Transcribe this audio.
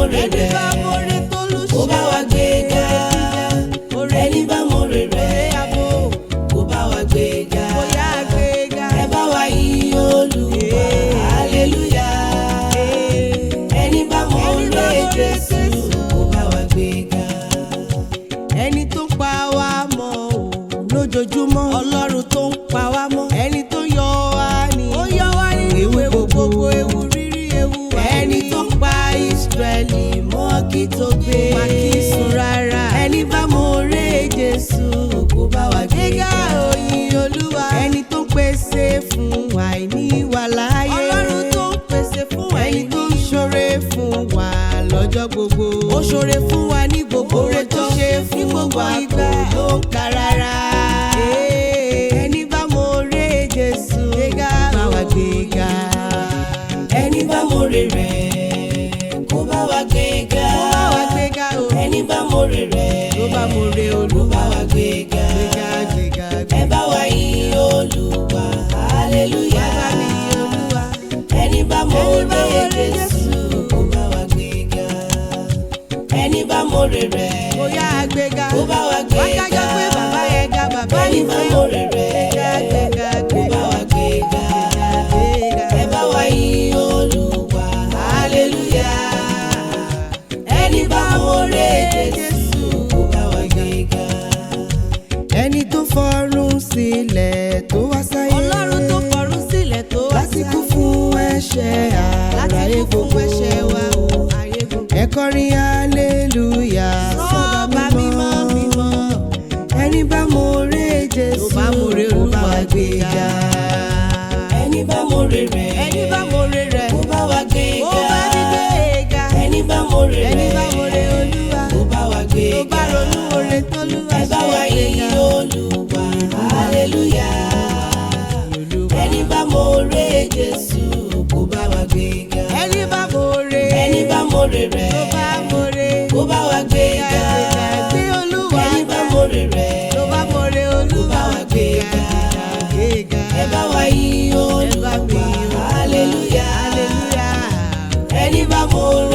mọ̀rẹ́ rẹ̀ kó bá wa gbéga. Ẹni bá mọ̀rẹ́ rẹ̀ kó bá wa gbéga. Ẹ bá wa yìn Olúwa, hallelujah. Ẹni bá mọ̀rẹ́ Jésù kó bá wa gbéga. Ẹni tó ń pa wá mọ́ lójoojúmọ́, Ọlọ́run tó ń pa wá mọ́, ẹni tó yọ wá ní ewu gbogbo, ewu rírí, ewu Ẹni tó pa Ísírẹ́lì mọ́ kí tó gbé, má kí sùn rárá. ẹni bá mọ̀rẹ́ Jésù kó bá wa gbéga. Yìn Olúwa, ẹni tó ń pèsè fún àìní wa láyé, Ọlọ́run tó ń pèsè fún ẹni tó ń ṣoore fún wa lọ́jọ́ gbogbo, ó ṣoore fún wa ní gbogbo oore tó ṣe fún wa ìgbà kò ló ń kà rárá. Ẹni bá mọ̀rẹ́ Jésù bá wa gbéga. Ẹni bá mọ̀rẹ́ rẹ̀ kó bá wa gbéga. Ẹni bá mọ̀rẹ́ rẹ̀ tó bá mọ̀rẹ́ kó Olúwa bá wa gbéga. gbéga. Ẹ bá wa yìn Olúwa, hallelujah. Ẹni bá mọ̀rẹ́ Jésù kó bá wa gbéga. Ẹni bá mọ̀rẹ́ rẹ̀ Bóyá gbéga, kó bá wa gbéga. wákàjọ pé bàbá yẹn ga, bàbá Ẹni yìí bá fẹ́ mọ̀rẹ́ rẹ̀ kó bá wa gbéga. Ẹ bá wa yìn Olúwa, hallelujah. Ẹni bá mọ̀rẹ́ Jésù kó bá wa gbéga. Ẹni tó fọ̀run sílẹ̀ tó wá sáyé, Ọlọ́run tó fọ̀run sílẹ̀ tó wá láti kú fún ẹ̀ṣẹ̀ àráyé gbogbo, ẹ kọrin hallelujah Sọ́ba mímọ́. Ẹni bá mọ̀rẹ́ Jésù bá mọ̀rẹ́ kó bá Olúwa wa gbéga. Ẹni bá mọ̀rẹ́ rẹ̀ Ẹni bá mọ̀rẹ́ rẹ̀ kó bá wa gbéga. kó bá ní gbéga. Ẹni bá mọ̀rẹ́ Ẹni rẹ̀ bá mọ̀rẹ́ Olúwa kó bá wa tó gbéga. bá ronú oore t'Olúwa Ẹ bá wa ṣe yìn Olúwa, hallelujah. Ẹni bá mọ̀rẹ́ Jésù kó bá wa gbéga. Ẹni bá mọ̀rẹ́, Ẹni bá mọ̀rẹ́ rẹ̀ tó bá mọ̀rẹ́ kó bá wa gbéga. gbé Olúwa Ẹni bá mọ̀rẹ́ rẹ̀ tó bá mọ̀rẹ́ Olúwa bá wa gbéga. gbéga. Ẹ bá wa yìn Olúwa, hallelujah. Ẹni bá mọ̀rẹ́